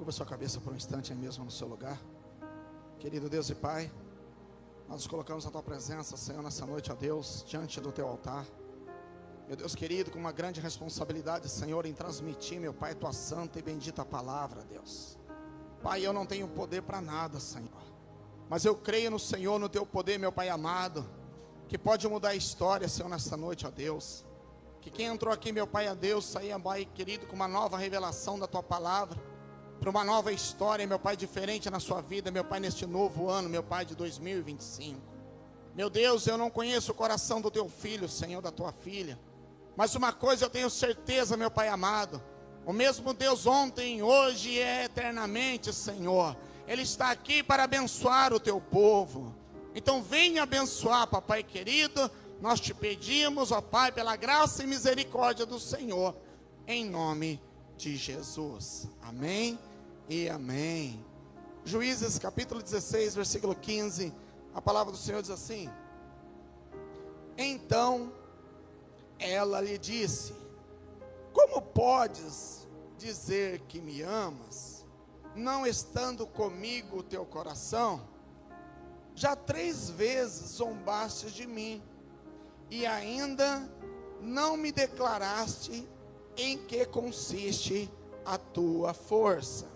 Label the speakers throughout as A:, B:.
A: Curva sua cabeça por um instante aí mesmo no seu lugar. Querido Deus e Pai, nós nos colocamos na Tua presença, Senhor, nessa noite, ó Deus, diante do Teu altar. Meu Deus querido, com uma grande responsabilidade, Senhor, em transmitir, meu Pai, Tua santa e bendita palavra, Deus. Pai, eu não tenho poder para nada, Senhor, mas eu creio no Senhor, no Teu poder, meu Pai amado, que pode mudar a história, Senhor, nessa noite, ó Deus. Que quem entrou aqui, meu Pai, ó Deus, saia, Pai querido, com uma nova revelação da Tua palavra, para uma nova história, meu Pai, diferente na sua vida, meu Pai, neste novo ano, meu Pai, de 2025. Meu Deus, eu não conheço o coração do Teu filho, Senhor, da Tua filha, mas uma coisa eu tenho certeza, meu Pai amado, o mesmo Deus ontem, hoje e eternamente, Senhor, Ele está aqui para abençoar o Teu povo. Então venha abençoar, papai querido, nós te pedimos, ó Pai, pela graça e misericórdia do Senhor, em nome de Jesus, amém e amém. Juízes capítulo 16, versículo 15, a palavra do Senhor diz assim: então ela lhe disse: como podes dizer que me amas, não estando comigo o teu coração? Já 3 vezes zombaste de mim, e ainda não me declaraste em que consiste a tua força.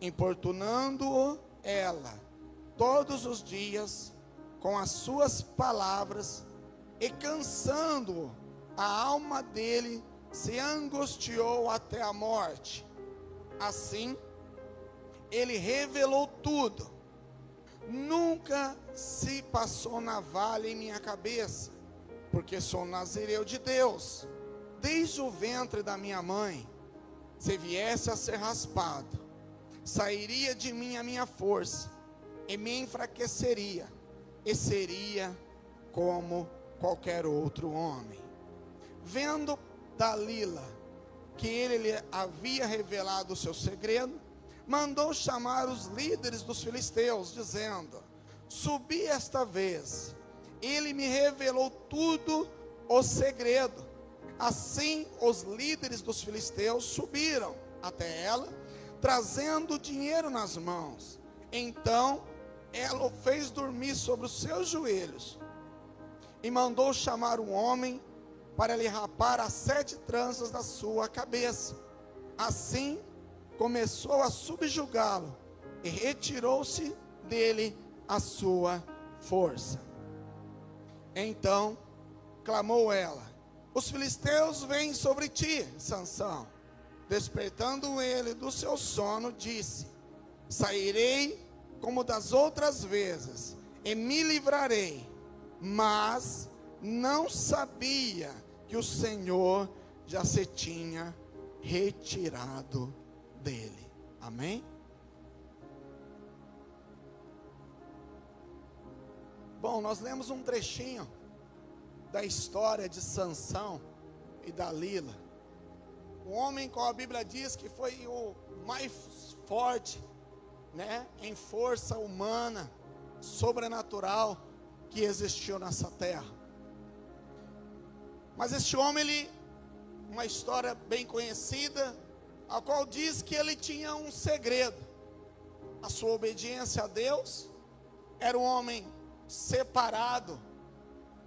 A: Importunando-o ela todos os dias com as suas palavras, e cansando-o, a alma dele se angustiou até a morte. Assim, ele revelou tudo. Nunca se passou navalha em minha cabeça, porque sou nazireu de Deus, desde o ventre da minha mãe. Se viesse a ser raspado, sairia de mim a minha força, e me enfraqueceria, e seria como qualquer outro homem. Vendo Dalila que ele lhe havia revelado o seu segredo, mandou chamar os líderes dos filisteus, dizendo: subi esta vez, ele me revelou tudo o segredo. Assim os líderes dos filisteus subiram até ela, trazendo dinheiro nas mãos. Então ela o fez dormir sobre os seus joelhos, e mandou chamar um homem para lhe rapar as 7 tranças da sua cabeça. Assim começou a subjugá-lo, e retirou-se dele a sua força. Então clamou ela: os filisteus vêm sobre ti, Sansão. Despertando ele do seu sono, disse: sairei como das outras vezes, e me livrarei. Mas não sabia que o Senhor já se tinha retirado dele. Amém? Bom, nós lemos um trechinho da história de Sansão e Dalila, um homem, como a Bíblia diz, que foi o mais forte, né, em força humana, sobrenatural, que existiu nessa terra. Mas este homem, uma história bem conhecida, a qual diz que ele tinha um segredo: a sua obediência a Deus. Era um homem separado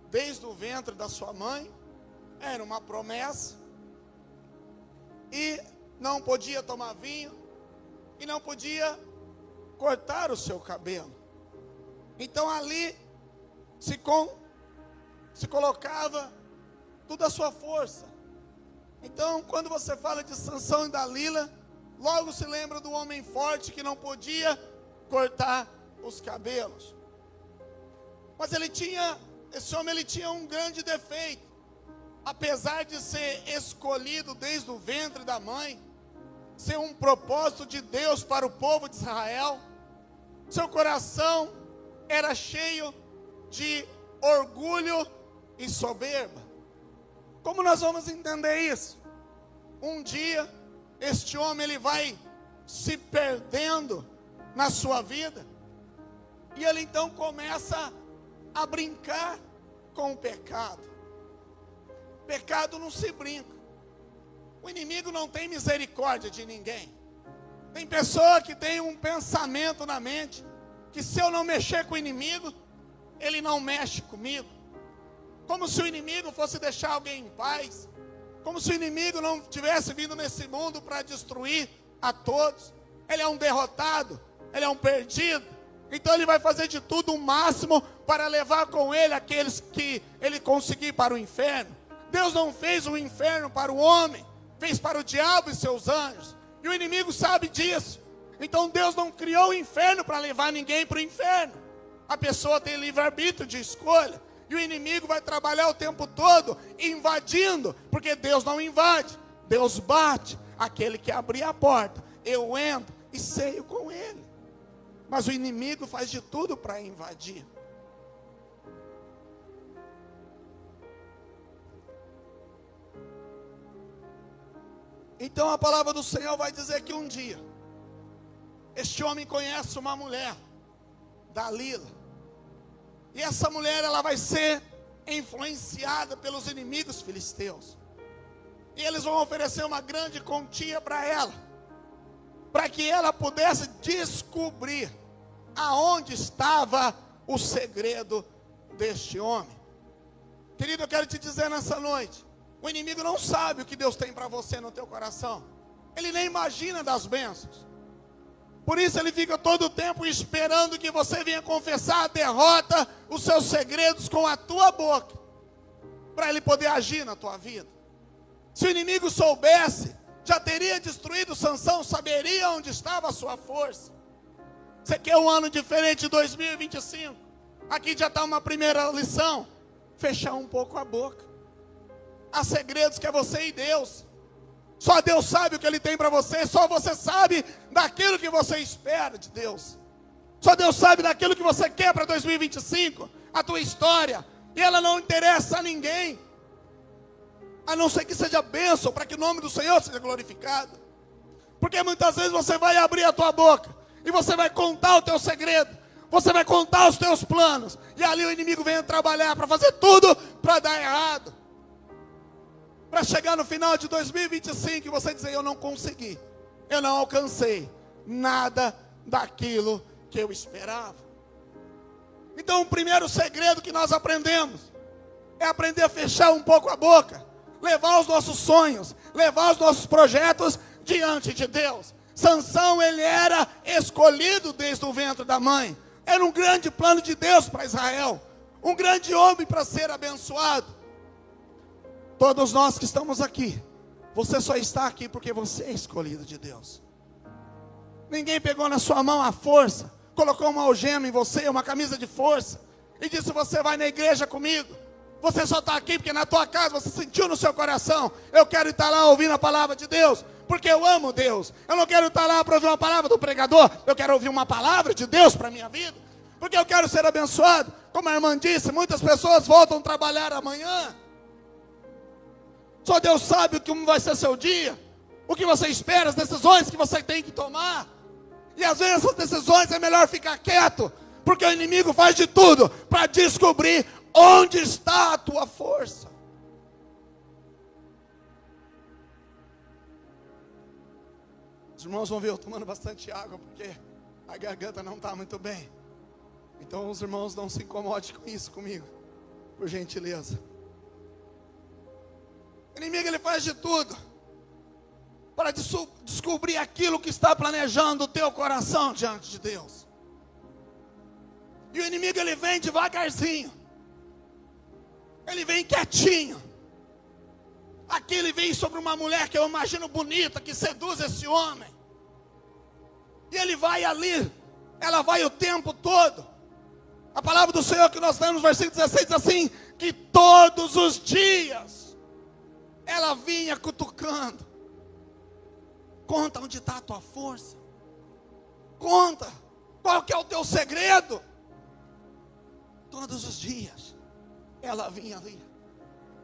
A: desde o ventre da sua mãe, era uma promessa, e não podia tomar vinho, e não podia cortar o seu cabelo. Então ali se colocava toda a sua força. Então, quando você fala de Sansão e Dalila, logo se lembra do homem forte que não podia cortar os cabelos. Mas esse homem tinha um grande defeito. Apesar de ser escolhido desde o ventre da mãe, ser um propósito de Deus para o povo de Israel, seu coração era cheio de orgulho e soberba. Como nós vamos entender isso? Um dia, este homem ele vai se perdendo na sua vida, e ele então começa a brincar com o pecado. Pecado não se brinca. O inimigo não tem misericórdia de ninguém. Tem pessoa que tem um pensamento na mente, que se eu não mexer com o inimigo, ele não mexe comigo. Como se o inimigo fosse deixar alguém em paz. Como se o inimigo não tivesse vindo nesse mundo para destruir a todos. Ele é um derrotado, ele é um perdido. Então ele vai fazer de tudo o máximo para levar com ele aqueles que ele conseguir para o inferno. Deus não fez o inferno para o homem, fez para o diabo e seus anjos. E o inimigo sabe disso. Então Deus não criou o inferno para levar ninguém para o inferno. A pessoa tem livre-arbítrio de escolha. E o inimigo vai trabalhar o tempo todo invadindo, porque Deus não invade. Deus bate. Aquele que abrir a porta, eu entro e ceio com ele. Mas o inimigo faz de tudo para invadir. Então a palavra do Senhor vai dizer que um dia, este homem conhece uma mulher, Dalila. E essa mulher, ela vai ser influenciada pelos inimigos filisteus. E eles vão oferecer uma grande quantia para ela, para que ela pudesse descobrir aonde estava o segredo deste homem. Querido, eu quero te dizer nessa noite, o inimigo não sabe o que Deus tem para você no teu coração. Ele nem imagina das bênçãos. Por isso ele fica todo o tempo esperando que você venha confessar a derrota, os seus segredos com a tua boca, para ele poder agir na tua vida. Se o inimigo soubesse, já teria destruído Sansão, saberia onde estava a sua força. Você quer um ano diferente de 2025? Aqui já está uma primeira lição. Fechar um pouco a boca. Há segredos que é você e Deus. Só Deus sabe o que Ele tem para você. Só você sabe daquilo que você espera de Deus. Só Deus sabe daquilo que você quer para 2025. A tua história. E ela não interessa a ninguém. A não ser que seja bênção, para que o nome do Senhor seja glorificado. Porque muitas vezes você vai abrir a tua boca e você vai contar o teu segredo. Você vai contar os teus planos. E ali o inimigo vem trabalhar para fazer tudo para dar errado. Para chegar no final de 2025 e você dizer: eu não consegui, eu não alcancei nada daquilo que eu esperava. Então o primeiro segredo que nós aprendemos é aprender a fechar um pouco a boca. Levar os nossos sonhos, levar os nossos projetos diante de Deus. Sansão, ele era escolhido desde o ventre da mãe. Era um grande plano de Deus para Israel. Um grande homem para ser abençoado. Todos nós que estamos aqui, você só está aqui porque você é escolhido de Deus. Ninguém pegou na sua mão a força, colocou uma algema em você, uma camisa de força, e disse: você vai na igreja comigo. Você só está aqui porque na tua casa você sentiu no seu coração: eu quero estar lá ouvindo a palavra de Deus, porque eu amo Deus. Eu não quero estar lá para ouvir uma palavra do pregador, eu quero ouvir uma palavra de Deus para a minha vida, porque eu quero ser abençoado. Como a irmã disse, muitas pessoas voltam a trabalhar amanhã. Só Deus sabe como vai ser seu dia, o que você espera, as decisões que você tem que tomar. E às vezes essas decisões é melhor ficar quieto, porque o inimigo faz de tudo para descobrir onde está a tua força. Os irmãos vão ver eu tomando bastante água, porque a garganta não está muito bem. Então os irmãos não se incomodem com isso comigo, por gentileza. O inimigo, ele faz de tudo para descobrir aquilo que está planejando o teu coração diante de Deus. E o inimigo, ele vem devagarzinho. Ele vem quietinho. Aqui ele vem sobre uma mulher que eu imagino bonita, que seduz esse homem. E ele vai ali, ela vai o tempo todo. A palavra do Senhor que nós lemos no versículo 16 diz assim: que todos os dias ela vinha cutucando. Conta onde está a tua força. Conta qual que é o teu segredo. Todos os dias ela vinha ali,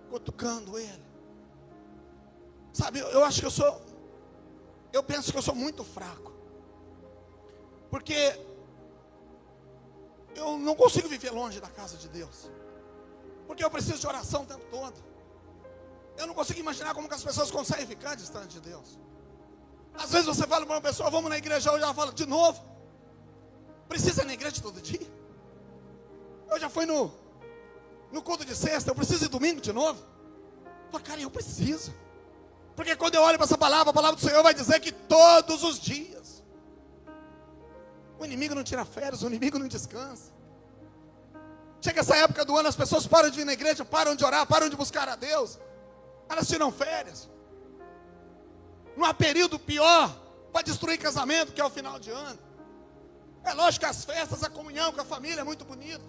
A: cutucando ele. Sabe, eu penso que eu sou muito fraco. Porque eu não consigo viver longe da casa de Deus. Porque eu preciso de oração o tempo todo. Eu não consigo imaginar como que as pessoas conseguem ficar distante de Deus. Às vezes você fala para uma pessoa, vamos na igreja hoje, ela fala, de novo? Precisa ir na igreja todo dia? Eu já fui no culto de sexta, eu preciso ir domingo de novo? Eu falo, cara, eu preciso. Porque quando eu olho para essa palavra, a palavra do Senhor vai dizer que todos os dias. O inimigo não tira férias, o inimigo não descansa. Chega essa época do ano, as pessoas param de vir na igreja, param de orar, param de buscar a Deus. Elas tiram férias. Não há período pior para destruir casamento, que é o final de ano. É lógico que as festas, a comunhão com a família é muito bonito.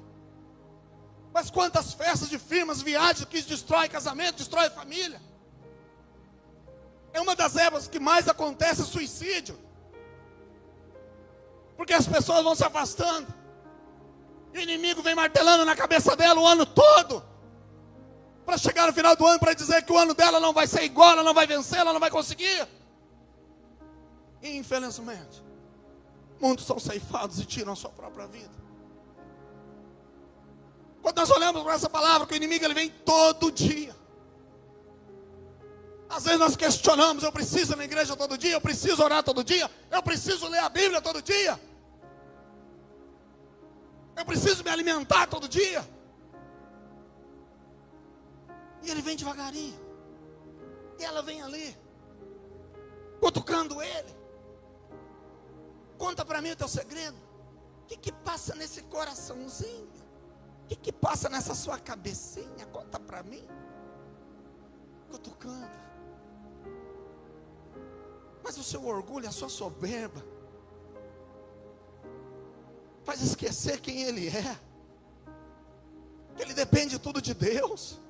A: Mas quantas festas de firmas, viagens que destrói casamento, destrói família. É uma das épocas que mais acontece suicídio. Porque as pessoas vão se afastando. E o inimigo vem martelando na cabeça dela o ano todo. Para chegar no final do ano, para dizer que o ano dela não vai ser igual, ela não vai vencer, ela não vai conseguir. E infelizmente, muitos são ceifados e tiram a sua própria vida. Quando nós olhamos para essa palavra, que o inimigo ele vem todo dia. Às vezes nós questionamos, eu preciso ir na igreja todo dia, eu preciso orar todo dia, eu preciso ler a Bíblia todo dia. Eu preciso me alimentar todo dia. E ele vem devagarinho. E ela vem ali, cutucando ele. Conta para mim o teu segredo. O que passa nesse coraçãozinho? O que passa nessa sua cabecinha? Conta para mim. Cutucando. Mas o seu orgulho, a sua soberba, faz esquecer quem ele é. Que ele depende tudo de Deus.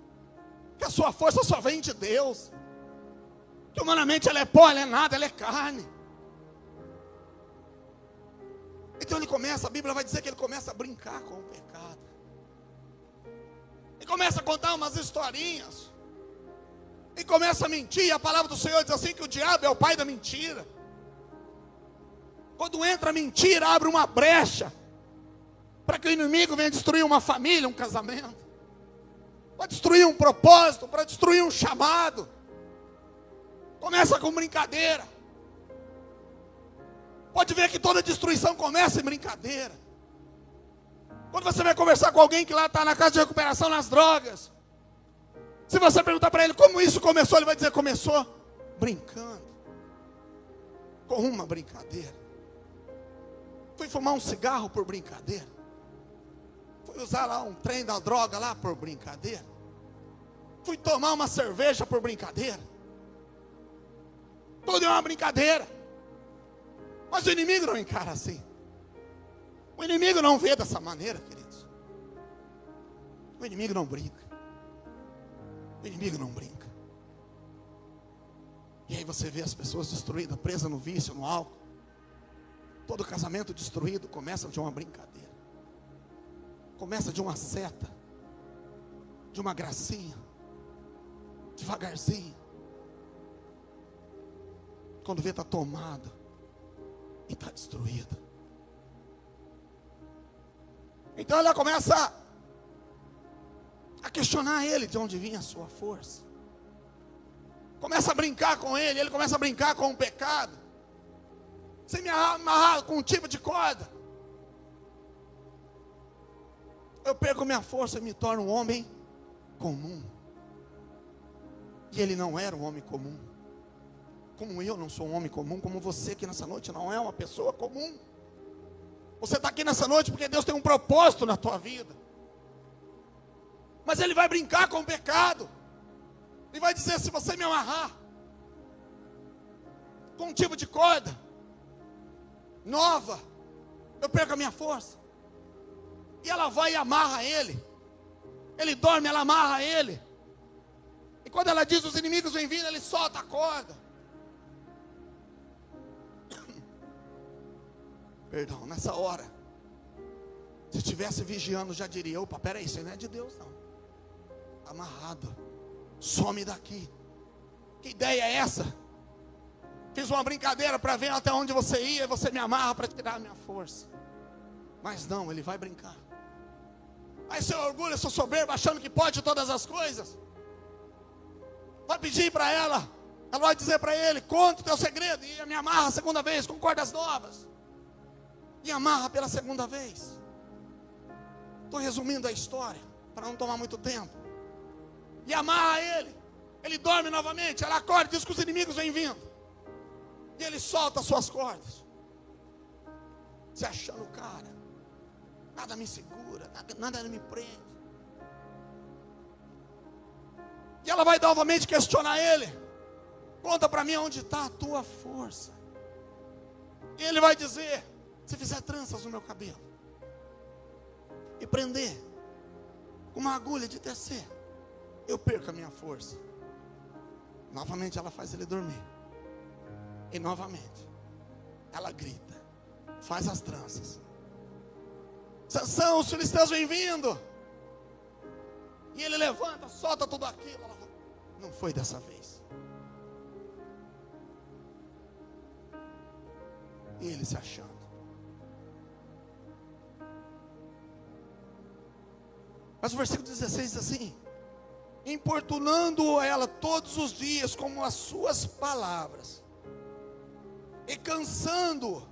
A: Que a sua força só vem de Deus. Que humanamente ela é pó, ela é nada, ela é carne. Então ele começa, a Bíblia vai dizer que ele começa a brincar com o pecado. E começa a contar umas historinhas. E começa a mentir. A palavra do Senhor diz assim que o diabo é o pai da mentira. Quando entra a mentira, abre uma brecha para que o inimigo venha destruir uma família, um casamento, para destruir um propósito, para destruir um chamado. Começa com brincadeira. Pode ver que toda destruição começa em brincadeira. Quando você vai conversar com alguém que lá está na casa de recuperação nas drogas, se você perguntar para ele como isso começou, ele vai dizer, começou brincando. Com uma brincadeira. Fui fumar um cigarro por brincadeira. Fui usar lá um trem da droga lá por brincadeira. Fui tomar uma cerveja por brincadeira. Tudo é uma brincadeira. Mas o inimigo não encara assim. O inimigo não vê dessa maneira, queridos. O inimigo não brinca. O inimigo não brinca. E aí você vê as pessoas destruídas, presas no vício, no álcool. Todo casamento destruído começa de uma brincadeira. Começa de uma seta. De uma gracinha. Devagarzinho. Quando vê está tomada. E está destruída. Então ela começa a questionar ele de onde vinha a sua força. Começa a brincar com ele, ele começa a brincar com o pecado. Sem me amarrar com um tipo de corda. Eu perco minha força e me torno um homem comum. E ele não era um homem comum. Como eu não sou um homem comum, como você aqui nessa noite não é uma pessoa comum. Você está aqui nessa noite porque Deus tem um propósito na tua vida. Mas ele vai brincar com o pecado. E vai dizer, se você me amarrar com um tipo de corda nova, eu perco a minha força. E ela vai e amarra ele. Ele dorme, ela amarra ele. E quando ela diz, os inimigos vêm vindo, ele solta a corda. Perdão, nessa hora, se estivesse vigiando, já diria, opa, peraí, isso aí não é de Deus não. Amarrado, some daqui. Que ideia é essa? Fiz uma brincadeira para ver até onde você ia, e você me amarra para tirar a minha força. Mas não, ele vai brincar. Aí seu orgulho, seu soberbo, achando que pode todas as coisas, vai pedir para ela Ela vai dizer para ele: conta o teu segredo. E me amarra a segunda vez com cordas novas. E amarra pela segunda vez. Estou resumindo a história para não tomar muito tempo. E amarra ele. Ele dorme novamente. Ela acorda e diz que os inimigos vêm vindo. E ele solta as suas cordas. Se achando, cara, nada me segura, nada me prende. E ela vai novamente questionar ele: conta para mim onde está a tua força. E ele vai dizer: se fizer tranças no meu cabelo e prender com uma agulha de tecer, eu perco a minha força. Novamente ela faz ele dormir. E novamente ela grita, faz as tranças. Sansão, os filisteus vêm vindo. E ele levanta, solta tudo aquilo. Ela fala: não foi dessa vez. E ele se achando. Mas o versículo 16 diz assim: importunando ela todos os dias com as suas palavras, e cansando,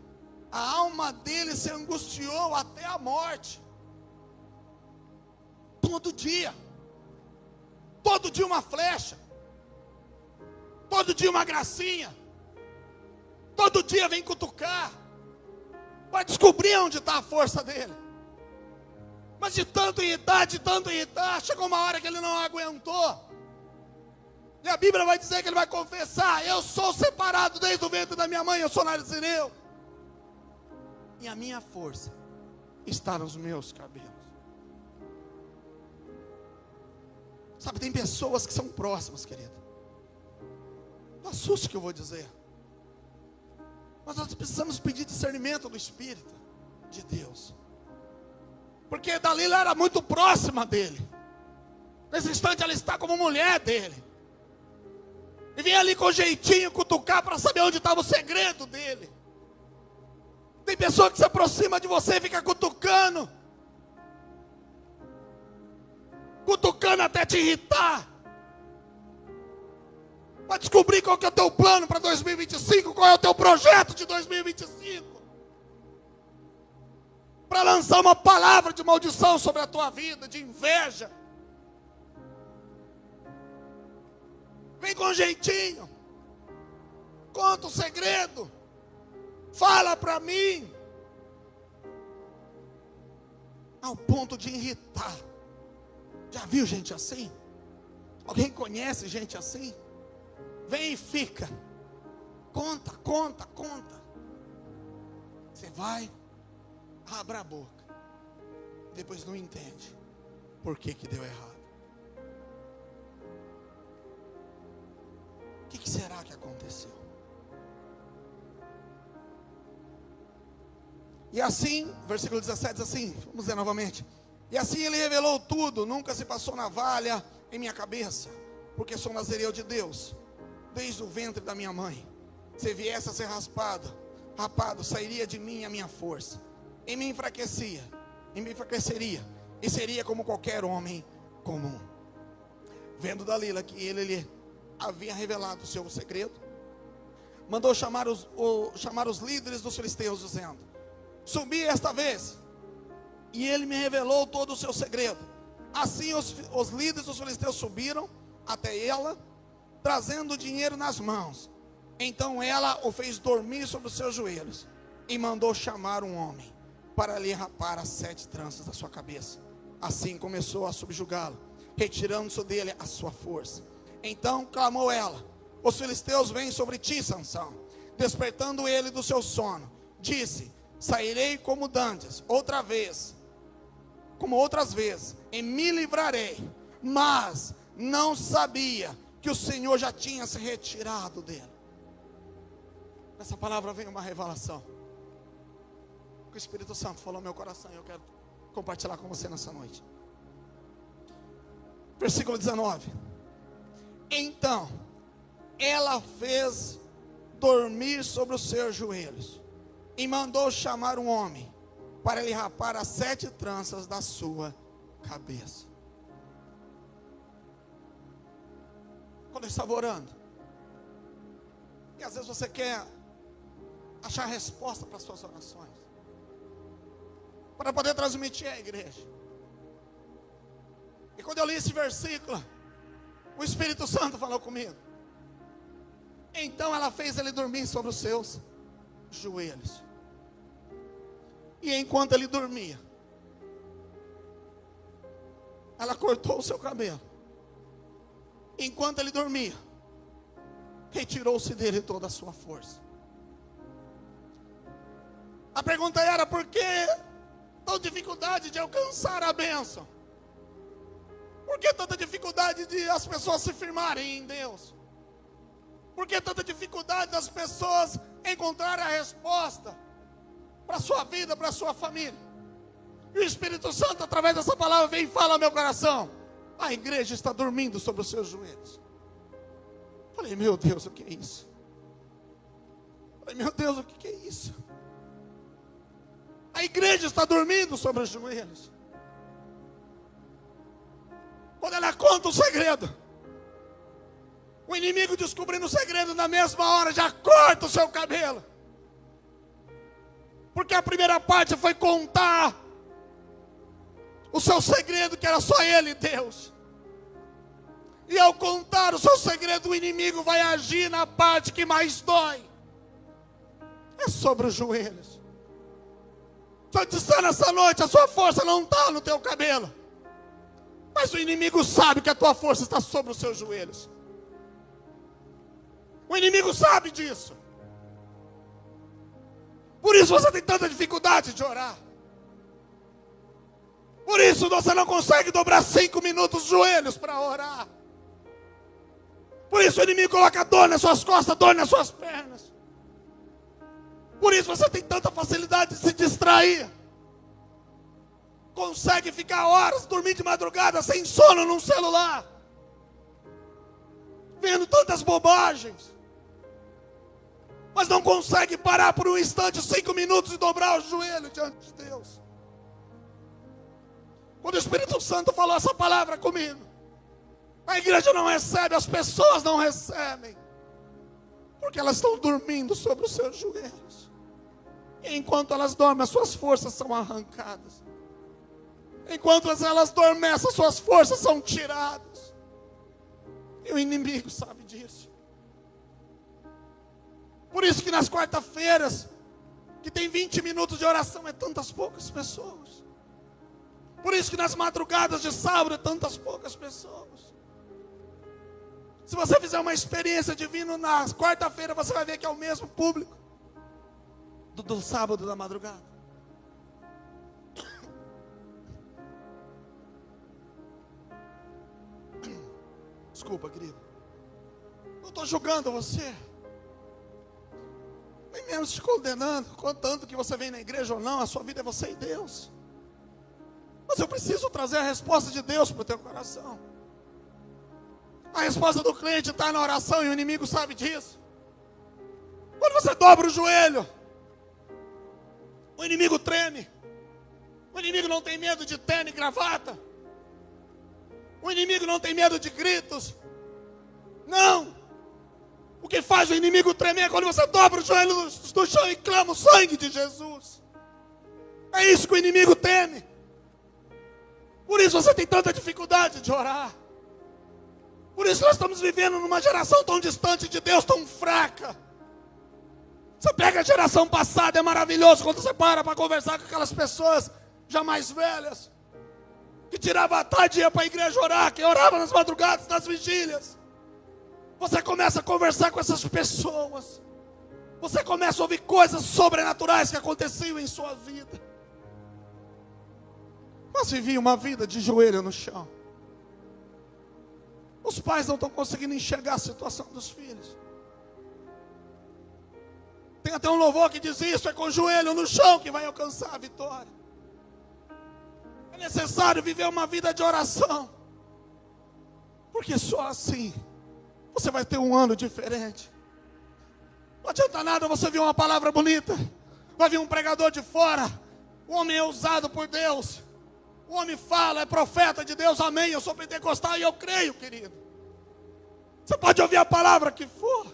A: a alma dele se angustiou até a morte. Todo dia uma flecha, todo dia uma gracinha, todo dia vem cutucar, para descobrir onde está a força dele. Mas de tanto irritar, chegou uma hora que ele não aguentou. E a Bíblia vai dizer que ele vai confessar: eu sou separado desde o ventre da minha mãe, eu sou nazireu. E a minha força está nos meus cabelos. Sabe, tem pessoas que são próximas, querido. Não assuste o que eu vou dizer. Mas nós precisamos pedir discernimento do Espírito de Deus. Porque Dalila era muito próxima dele. Nesse instante ela está como mulher dele. E vinha ali com jeitinho cutucar para saber onde estava o segredo dele. Tem pessoa que se aproxima de você e fica cutucando. Cutucando até te irritar. Para descobrir qual que é o teu plano para 2025. Qual é o teu projeto de 2025. Para lançar uma palavra de maldição sobre a tua vida, de inveja. Vem com jeitinho. Conta o segredo. Fala para mim. Ao ponto de irritar. Já viu gente assim? Alguém conhece gente assim? Vem e fica. Conta. Você vai, abre a boca. Depois não entende por que deu errado. O que será que aconteceu? E assim, versículo 17 diz assim, vamos ler novamente. E assim ele revelou tudo, nunca se passou navalha em minha cabeça, porque sou nazireu de Deus, desde o ventre da minha mãe. Se viesse a ser rapado, sairia de mim a minha força, e me enfraqueceria, e seria como qualquer homem comum. Vendo Dalila que ele lhe havia revelado o seu segredo, mandou chamar os líderes dos filisteus, dizendo: subi esta vez, e ele me revelou todo o seu segredo. Assim os líderes dos filisteus subiram até ela, trazendo dinheiro nas mãos. Então ela o fez dormir sobre os seus joelhos, e mandou chamar um homem, para lhe rapar as 7 tranças da sua cabeça. Assim começou a subjugá-lo, retirando-se dele a sua força. Então clamou ela: os filisteus vêm sobre ti, Sansão. Despertando ele do seu sono, disse: sairei como dantes, como outras vezes, e me livrarei. Mas não sabia que o Senhor já tinha se retirado dele. Nessa palavra vem uma revelação. O Espírito Santo falou no meu coração, e eu quero compartilhar com você nessa noite. Versículo 19. Então ela fez dormir sobre os seus joelhos, e mandou chamar um homem, para lhe rapar as 7 tranças da sua cabeça. Quando eu estava orando, E às vezes você quer achar resposta para as suas orações, para poder transmitir à igreja. E quando eu li esse versículo, o Espírito Santo falou comigo. Então ela fez ele dormir sobre os seus joelhos. E enquanto ele dormia, ela cortou o seu cabelo. Enquanto ele dormia, retirou-se dele toda a sua força. A pergunta era: por que tanta dificuldade de alcançar a bênção? Por que tanta dificuldade de as pessoas se firmarem em Deus? Por que tanta dificuldade das pessoas encontrarem a resposta para a sua vida, para a sua família? E o Espírito Santo, através dessa palavra, vem e fala ao meu coração: a igreja está dormindo sobre os seus joelhos. Falei: meu Deus, o que é isso? Falei: meu Deus, o que é isso? A igreja está dormindo sobre os joelhos. Quando ela conta o segredo, o inimigo, descobrindo o segredo, na mesma hora já corta o seu cabelo. Porque a primeira parte foi contar o seu segredo, que era só ele e Deus. E ao contar o seu segredo, o inimigo vai agir na parte que mais dói. É sobre os joelhos. Estou te dizendo essa noite, a sua força não está no teu cabelo. Mas o inimigo sabe que a tua força está sobre os seus joelhos. O inimigo sabe disso. Por isso você tem tanta dificuldade de orar. Por isso você não consegue dobrar 5 minutos os joelhos para orar. Por isso o inimigo coloca dor nas suas costas, dor nas suas pernas. Por isso você tem tanta facilidade de se distrair. Consegue ficar horas, dormir de madrugada, sem sono num celular. Vendo tantas bobagens. Mas não consegue parar por um instante, 5 minutos, e dobrar o joelho diante de Deus. Quando o Espírito Santo falou essa palavra comigo, a igreja não recebe, as pessoas não recebem, porque elas estão dormindo sobre os seus joelhos. E enquanto elas dormem, as suas forças são arrancadas. Enquanto elas dormem, as suas forças são tiradas. E o inimigo sabe disso. Por isso que nas quarta-feiras, que tem 20 minutos de oração, é tantas poucas pessoas. Por isso que nas madrugadas de sábado, é tantas poucas pessoas. Se você fizer uma experiência de vir na quarta-feira, você vai ver que é o mesmo público do sábado da madrugada. Desculpa, querido. Não estou julgando você. Nem mesmo te condenando. Contanto que você vem na igreja ou não, a sua vida é você e Deus. Mas eu preciso trazer a resposta de Deus para o teu coração. A resposta do cliente está na oração e o inimigo sabe disso. Quando você dobra o joelho, o inimigo treme. O inimigo não tem medo de terno e gravata. O inimigo não tem medo de gritos. Não. O que faz o inimigo tremer é quando você dobra o joelho no chão e clama o sangue de Jesus. É isso que o inimigo teme. Por isso você tem tanta dificuldade de orar. Por isso nós estamos vivendo numa geração tão distante de Deus, tão fraca. Você pega a geração passada, é maravilhoso quando você para conversar com aquelas pessoas já mais velhas, que tirava a tarde e ia para a igreja orar, que orava nas madrugadas, nas vigílias. Você começa a conversar com essas pessoas. Você começa a ouvir coisas sobrenaturais que aconteciam em sua vida. Mas vivia uma vida de joelho no chão. Os pais não estão conseguindo enxergar a situação dos filhos. Tem até um louvor que diz isso: é com o joelho no chão que vai alcançar a vitória. É necessário viver uma vida de oração, porque só assim você vai ter um ano diferente. Não adianta nada você ver uma palavra bonita, vai vir um pregador de fora, o homem é usado por Deus, o homem fala, é profeta de Deus, amém, eu sou pentecostal e eu creio, querido. Você pode ouvir a palavra que for,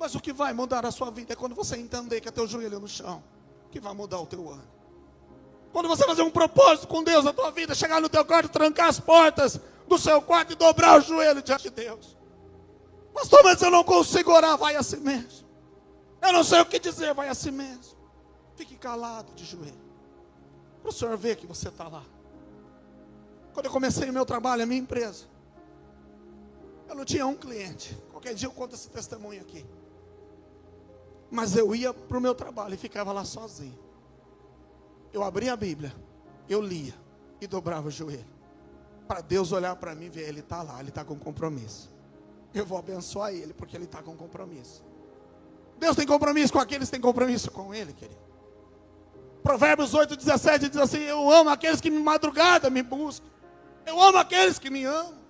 A: Mas o que vai mudar a sua vida é quando você entender que é teu joelho no chão que vai mudar o teu ano. Quando você fazer um propósito com Deus na tua vida, chegar no teu quarto, trancar as portas do seu quarto e dobrar o joelho diante de Deus. Pastor, mas eu não consigo orar, vai assim mesmo. Eu não sei o que dizer, vai assim mesmo. Fique calado de joelho, para o Senhor ver que você está lá. Quando eu comecei o meu trabalho, a minha empresa, eu não tinha um cliente. Qualquer dia eu conto esse testemunho aqui. Mas eu ia para o meu trabalho e ficava lá sozinho. Eu abria a Bíblia, eu lia e dobrava o joelho. Para Deus olhar para mim e ver, ele está lá, ele está com compromisso. Eu vou abençoar ele, porque ele está com compromisso. Deus tem compromisso com aqueles que têm compromisso com ele, querido. Provérbios 8:17 diz assim: eu amo aqueles que de madrugada me buscam. Eu amo aqueles que me amam.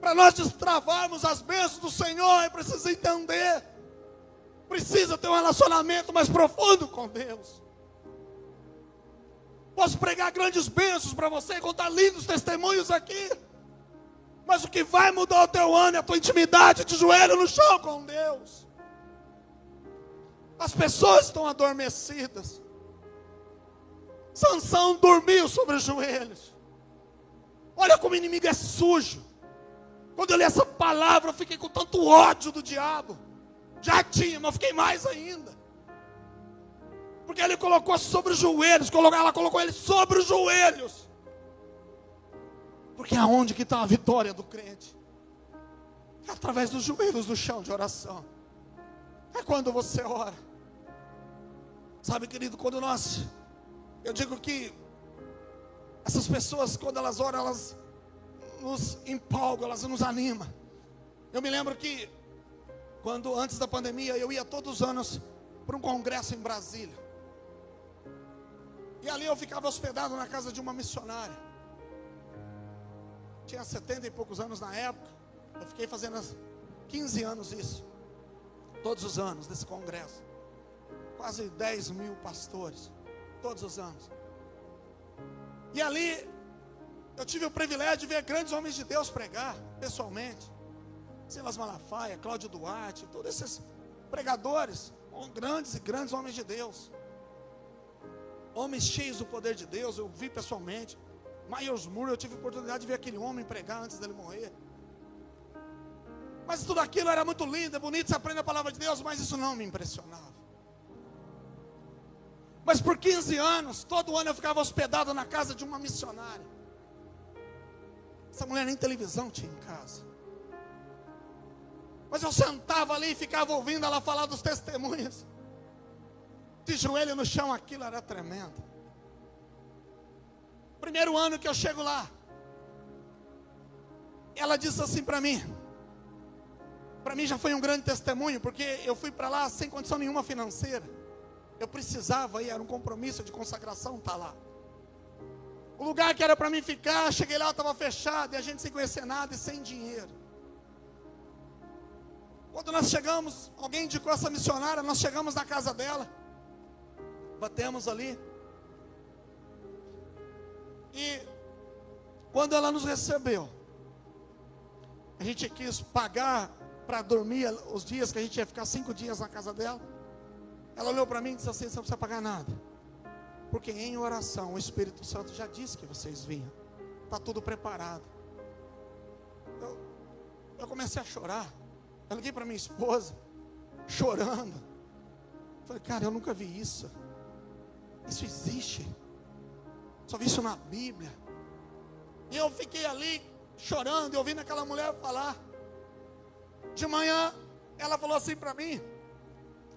A: Para nós destravarmos as bênçãos do Senhor, é preciso entender. Precisa ter um relacionamento mais profundo com Deus. Posso pregar grandes bênçãos para você, contar lindos testemunhos aqui. Mas o que vai mudar o teu ano é a tua intimidade de joelho no chão com Deus. As pessoas estão adormecidas. Sansão dormiu sobre os joelhos. Olha como o inimigo é sujo. Quando eu li essa palavra, eu fiquei com tanto ódio do diabo. Já tinha, mas fiquei mais ainda. Porque ele colocou sobre os joelhos, ela colocou ele sobre os joelhos. Porque aonde que está a vitória do crente? É através dos joelhos no chão de oração. É quando você ora. Sabe, querido, quando eu digo que essas pessoas, quando elas oram, elas nos empolgam, elas nos animam. Eu me lembro que antes da pandemia, eu ia todos os anos para um congresso em Brasília. E ali eu ficava hospedado na casa de uma missionária. Tinha 70 e poucos anos na época. Eu fiquei fazendo 15 anos isso. Todos os anos desse congresso. Quase 10 mil pastores. Todos os anos. E ali eu tive o privilégio de ver grandes homens de Deus pregar, pessoalmente. Silas Malafaia, Cláudio Duarte, todos esses pregadores, grandes e grandes homens de Deus. Homens cheios do poder de Deus, eu vi pessoalmente. Myers Moore, eu tive a oportunidade de ver aquele homem pregar antes dele morrer. Mas tudo aquilo era muito lindo, é bonito, você aprende a palavra de Deus, mas isso não me impressionava. Mas por 15 anos, todo ano eu ficava hospedado na casa de uma missionária. Essa mulher nem televisão tinha em casa. Mas eu sentava ali e ficava ouvindo ela falar dos testemunhos. De joelho no chão, aquilo era tremendo. Primeiro ano que eu chego lá, ela disse assim para mim já foi um grande testemunho, porque eu fui para lá sem condição nenhuma financeira. Eu precisava ir, era um compromisso de consagração estar lá. O lugar que era para mim ficar, cheguei lá, estava fechado, e a gente sem conhecer nada e sem dinheiro. Quando nós chegamos, alguém indicou essa missionária, nós chegamos na casa dela, batemos ali. E quando ela nos recebeu, a gente quis pagar para dormir os dias que a gente ia ficar 5 dias na casa dela. Ela olhou para mim e disse assim: você não precisa pagar nada, porque em oração o Espírito Santo já disse que vocês vinham, está tudo preparado. Eu comecei a chorar. Eu liguei para minha esposa, chorando. Falei: cara, eu nunca vi isso. Isso existe. Só vi isso na Bíblia. E eu fiquei ali chorando e ouvindo aquela mulher falar. De manhã, ela falou assim para mim: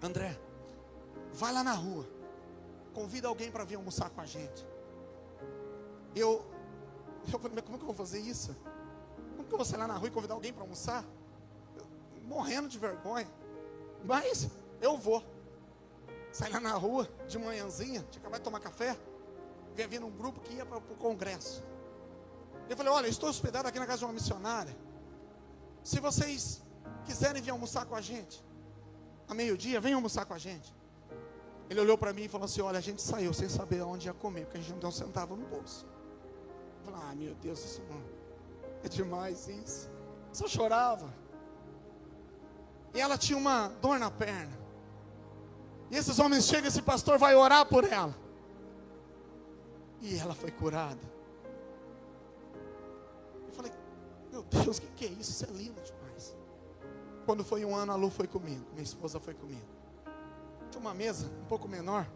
A: André, vai lá na rua, convida alguém para vir almoçar com a gente. Eu falei: mas como que eu vou fazer isso? Como que eu vou sair lá na rua e convidar alguém para almoçar? Morrendo de vergonha. Mas eu vou. Saí lá na rua de manhãzinha, tinha acabado de tomar café. Vinha vindo um grupo que ia para o congresso. Eu falei: olha, estou hospedado aqui na casa de uma missionária. Se vocês quiserem vir almoçar com a gente, a meio-dia, venham almoçar com a gente. Ele olhou para mim e falou assim: olha, a gente saiu sem saber onde ia comer, porque a gente não deu um centavo no bolso. Eu falei: ah, meu Deus, isso não é demais isso. Só chorava. E ela tinha uma dor na perna. E esses homens chegam, esse pastor vai orar por ela. E ela foi curada. Eu falei, meu Deus, o que é isso? Isso é lindo demais. Quando foi um ano, a Lu foi comigo. Minha esposa foi comigo. Tinha uma mesa um pouco menor.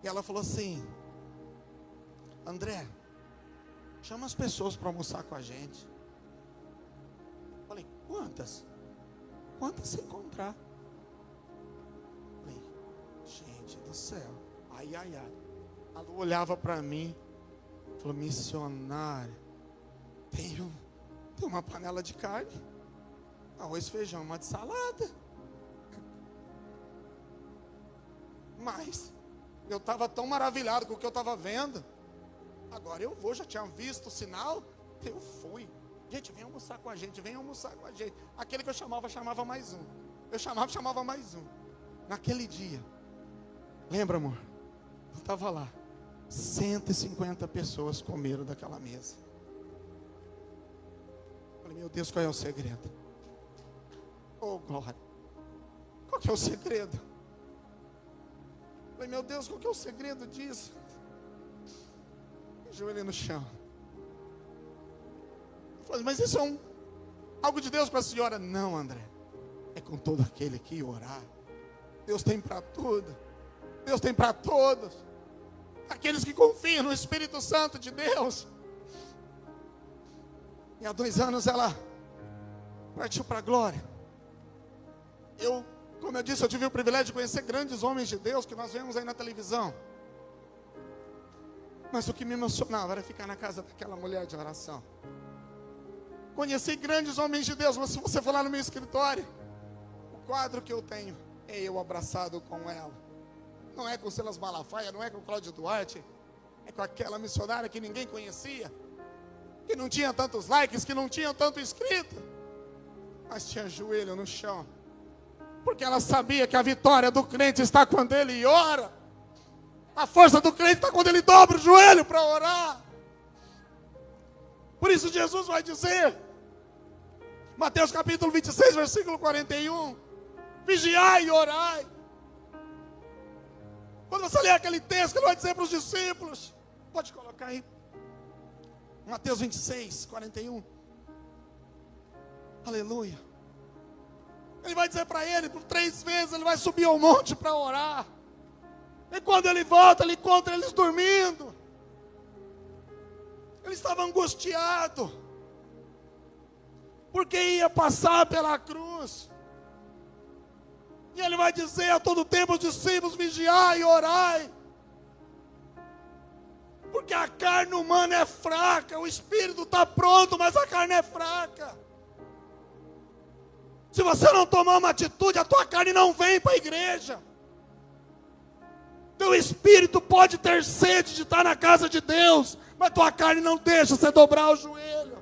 A: E ela falou assim, André, chama as pessoas para almoçar com a gente. Eu falei, quantas? Quantas se encontrar? Eu falei, gente do céu. Ai, ai, ai. A Lu olhava para mim. Falou, missionário. Tem uma panela de carne. Arroz, feijão, uma de salada. Mas eu estava tão maravilhado com o que eu estava vendo. Agora eu vou, já tinha visto o sinal. Eu fui. Gente, vem almoçar com a gente, vem almoçar com a gente. Aquele que eu chamava mais um. Eu chamava mais um. Naquele dia, lembra, amor? Eu estava lá. 150 pessoas comeram daquela mesa. Falei, meu Deus, qual é o segredo? Oh, glória. Qual que é o segredo? Falei, meu Deus, qual que é o segredo disso? Joelho no chão. Falei, mas isso é algo de Deus para a senhora? Não, André. É com todo aquele que orar. Deus tem para tudo. Deus tem para todos. Aqueles que confiam no Espírito Santo de Deus. E há 2 anos ela partiu para a glória. Como eu disse, eu tive o privilégio de conhecer grandes homens de Deus que nós vemos aí na televisão. Mas o que me emocionava era ficar na casa daquela mulher de oração. Conheci grandes homens de Deus, mas se você for lá no meu escritório, o quadro que eu tenho é eu abraçado com ela. Não é com Silas Malafaia, não é com Cláudio Duarte, é com aquela missionária que ninguém conhecia, que não tinha tantos likes, que não tinha tanto inscrito, mas tinha joelho no chão, porque ela sabia que a vitória do crente está quando ele ora. A força do crente está quando ele dobra o joelho para orar. Por isso Jesus vai dizer, Mateus capítulo 26, versículo 41, vigiai e orai. Quando você ler aquele texto, ele vai dizer para os discípulos, pode colocar aí, Mateus 26, 41, aleluia. Ele vai dizer para ele, por 3 vezes, ele vai subir ao monte para orar. E quando ele volta, ele encontra eles dormindo. Ele estava angustiado, porque ia passar pela cruz. E ele vai dizer a todo tempo aos discípulos, vigiai e orai. Porque a carne humana é fraca, o espírito está pronto, mas a carne é fraca. Se você não tomar uma atitude, a tua carne não vem para a igreja. Teu espírito pode ter sede de estar na casa de Deus, mas tua carne não deixa você dobrar o joelho.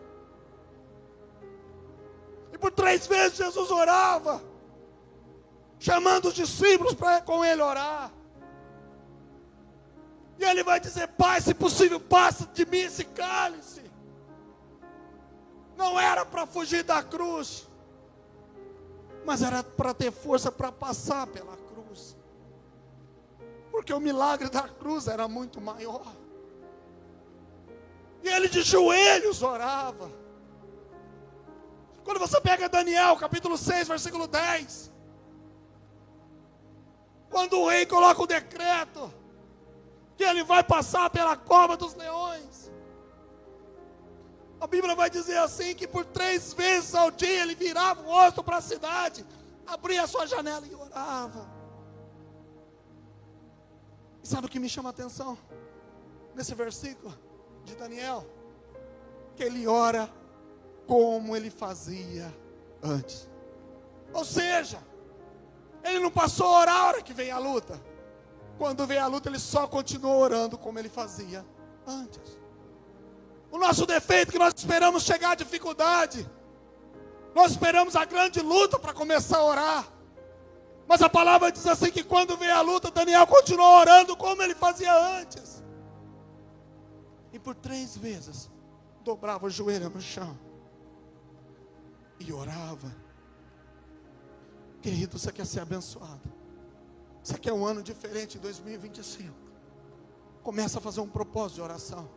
A: E por 3 vezes Jesus orava, chamando os discípulos para com ele orar. E ele vai dizer, Pai, se possível, passa de mim esse cálice. Não era para fugir da cruz, mas era para ter força para passar pela cruz. Porque o milagre da cruz era muito maior. E ele de joelhos orava. Quando você pega Daniel, capítulo 6, versículo 10. Quando o rei coloca o decreto, que ele vai passar pela cova dos leões. A Bíblia vai dizer assim, que por 3 vezes ao dia ele virava o rosto para a cidade, abria a sua janela e orava. E sabe o que me chama a atenção? Nesse versículo de Daniel, que ele ora como ele fazia antes. Ou seja, ele não passou a orar a hora que veio a luta. Quando veio a luta, ele só continuou orando como ele fazia antes. O nosso defeito é que nós esperamos chegar à dificuldade. Nós esperamos a grande luta para começar a orar. Mas a palavra diz assim que quando veio a luta, Daniel continuou orando como ele fazia antes. E por 3 vezes, dobrava o joelho no chão. e orava. Querido, você quer ser abençoado? Você quer um ano diferente em 2025? Começa a fazer um propósito de oração.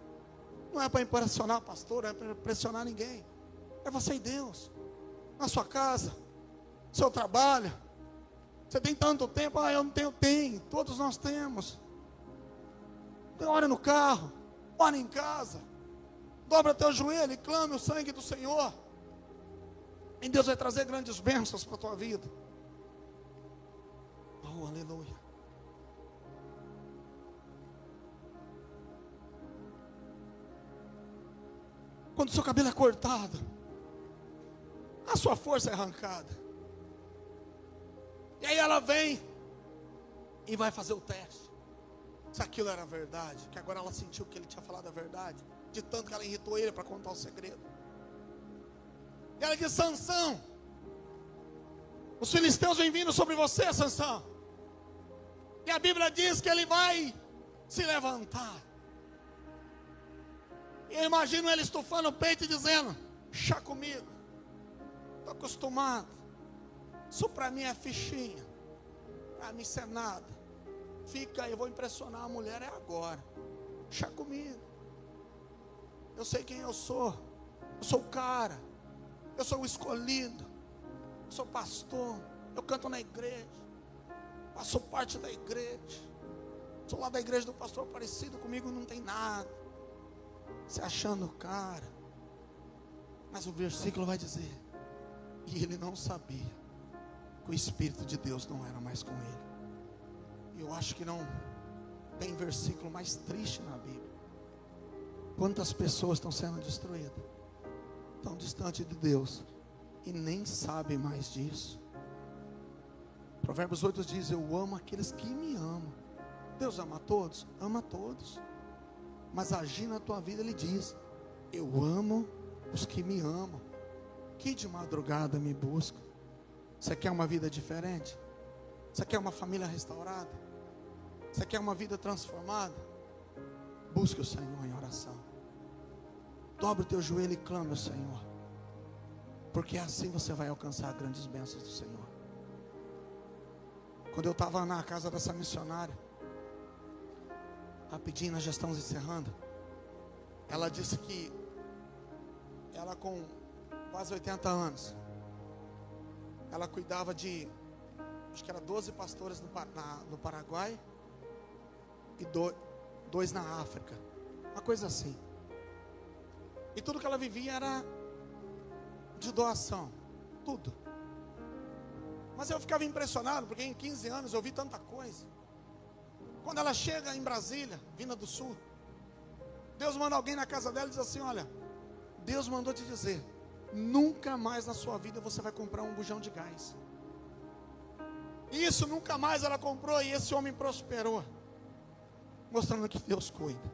A: Não é para impressionar pastor, não é para impressionar ninguém. É você e Deus. Na sua casa, no seu trabalho. Você tem tanto tempo? Eu não tenho. Tem, todos nós temos. Ora no carro, ora em casa. Dobra teu joelho e clame o sangue do Senhor. E Deus vai trazer grandes bênçãos para a tua vida. Oh, aleluia. Quando o seu cabelo é cortado, a sua força é arrancada. E aí ela vem e vai fazer o teste. Se aquilo era verdade, que agora ela sentiu que ele tinha falado a verdade, de tanto que ela irritou ele para contar o segredo. E ela diz: Sansão, os filisteus vêm vindo sobre você, Sansão. E a Bíblia diz que ele vai se levantar. E eu imagino ele estufando o peito e dizendo: chá comigo, estou acostumado. Isso para mim é fichinha, para mim isso é nada. Fica aí, eu vou impressionar a mulher é agora. Chá comigo. Eu sei quem eu sou o cara, eu sou o escolhido, eu sou pastor, eu canto na igreja, faço parte da igreja, sou lá da igreja do pastor Aparecido, comigo não tem nada. Se achando o cara. Mas o versículo vai dizer: e ele não sabia que o Espírito de Deus não era mais com ele. E eu acho que não tem versículo mais triste na Bíblia. Quantas pessoas estão sendo destruídas, tão distante de Deus, e nem sabem mais disso. Provérbios 8 diz: eu amo aqueles que me amam. Deus ama a todos? Ama a todos. Mas agir na tua vida, Ele diz: eu amo os que me amam, que de madrugada me buscam. Você quer uma vida diferente? Você quer uma família restaurada? Você quer uma vida transformada? Busque o Senhor em oração. Dobre o teu joelho e clame ao Senhor, porque assim você vai alcançar grandes bênçãos do Senhor. Quando eu estava na casa dessa missionária, rapidinho, nós já estamos encerrando. Ela disse que ela, com quase 80 anos, ela cuidava de, acho que era 12 pastores no Paraguai e dois na África, uma coisa assim. E tudo que ela vivia era de doação, tudo. Mas eu ficava impressionado, porque em 15 anos eu vi tanta coisa. Quando ela chega em Brasília, vinda do sul, Deus manda alguém na casa dela e diz assim: olha, Deus mandou te dizer, nunca mais na sua vida você vai comprar um bujão de gás. E isso nunca mais ela comprou, e esse homem prosperou, mostrando que Deus cuida.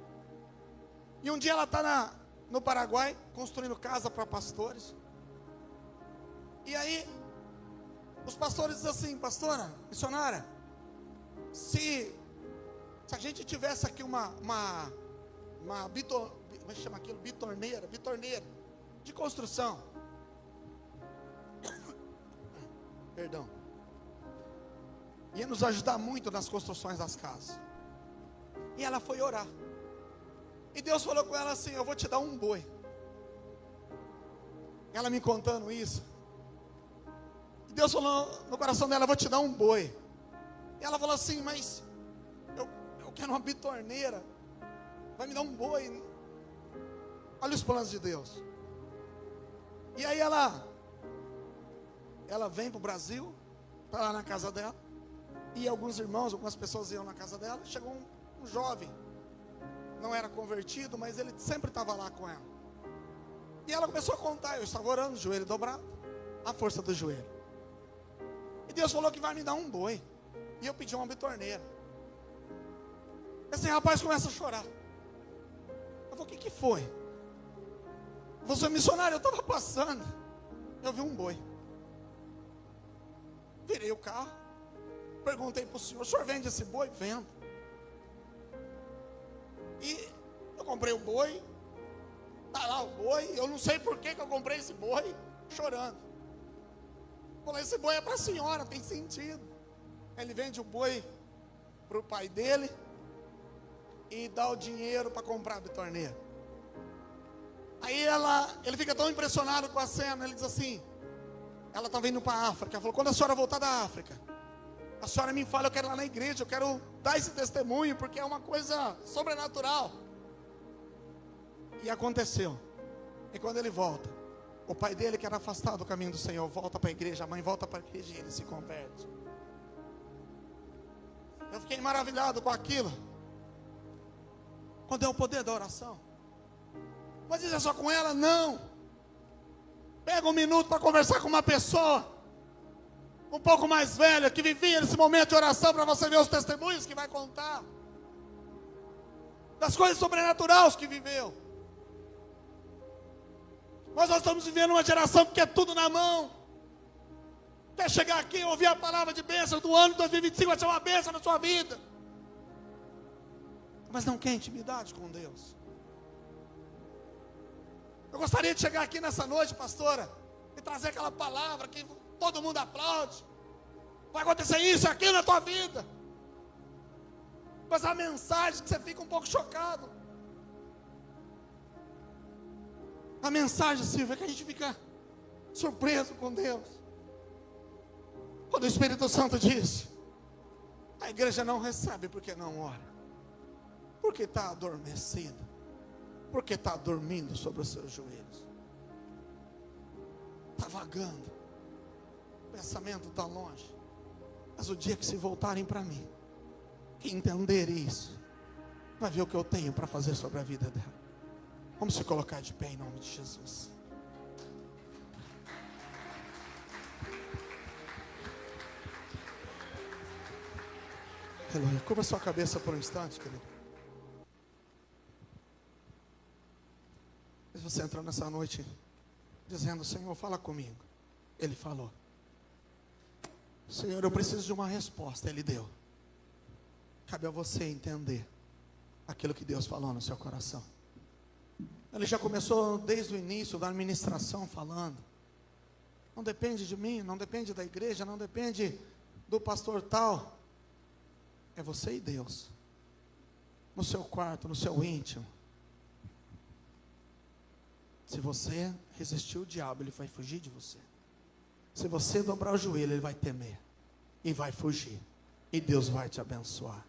A: E um dia ela está no Paraguai, construindo casa para pastores. E aí, os pastores dizem assim: pastora, missionária, se a gente tivesse aqui como é que chama aquilo? Bitorneira de construção. Perdão. Ia nos ajudar muito nas construções das casas. E ela foi orar. E Deus falou com ela assim: eu vou te dar um boi. Ela me contando isso. E Deus falou no coração dela: eu vou te dar um boi. E ela falou assim: mas eu quero uma bitorneira, vai me dar um boi. Olha os planos de Deus. E aí ela vem para o Brasil, está lá na casa dela, e alguns irmãos, algumas pessoas iam na casa dela. Chegou um jovem, não era convertido, mas ele sempre estava lá com ela. E ela começou a contar: eu estava orando, joelho dobrado, a força do joelho. E Deus falou que vai me dar um boi, e eu pedi uma bitorneira. Esse rapaz começa a chorar. Eu falei: o que foi? Você é missionário? Eu estava passando, eu vi um boi. Virei o carro, perguntei para o senhor vende esse boi? Vendo. E eu comprei o boi, está lá o boi. Eu não sei por que eu comprei esse boi, chorando. Falou, esse boi é para a senhora, tem sentido. Ele vende o boi para o pai dele e dá o dinheiro para comprar a bitorneira. Aí ele fica tão impressionado com a cena, ele diz assim, ela está vindo para a África. Ela falou, quando a senhora voltar da África, a senhora me fala, eu quero ir lá na igreja, eu quero dar esse testemunho, porque é uma coisa sobrenatural. E aconteceu. E quando ele volta, o pai dele, que era afastado do caminho do Senhor, volta para a igreja, a mãe volta para a igreja e ele se converte. Eu fiquei maravilhado com aquilo. Quando é o poder da oração. Mas isso é só com ela? Não. Pega um minuto para conversar com uma pessoa um pouco mais velha, que vivia nesse momento de oração, para você ver os testemunhos que vai contar, das coisas sobrenaturais que viveu. Mas nós estamos vivendo uma geração que quer tudo na mão. Quer chegar aqui e ouvir a palavra de bênção do ano de 2025, vai ser uma bênção na sua vida. Mas não quer intimidade com Deus. Eu gostaria de chegar aqui nessa noite, pastora, e trazer aquela palavra que todo mundo aplaude. Vai acontecer isso e aquilo na tua vida. Mas a mensagem que você fica um pouco chocado. A mensagem, Silvia, é que a gente fica surpreso com Deus. Quando o Espírito Santo diz, a igreja não recebe porque não ora. Porque está adormecida. Porque está dormindo sobre os seus joelhos. Está vagando. O pensamento está longe. Mas o dia que se voltarem para mim, que entenderem isso, vai ver o que eu tenho para fazer sobre a vida dela. Vamos se colocar de pé em nome de Jesus. Aleluia. Curva sua cabeça por um instante, querido. Se você entrou nessa noite dizendo, Senhor, fala comigo. Ele falou. Senhor, eu preciso de uma resposta. Ele deu. Cabe a você entender aquilo que Deus falou no seu coração. Ele já começou desde o início da administração falando. Não depende de mim, não depende da igreja, não depende do pastor tal. É você e Deus. No seu quarto, no seu íntimo. Se você resistir o diabo, ele vai fugir de você. Se você dobrar o joelho, ele vai temer. E vai fugir. E Deus vai te abençoar.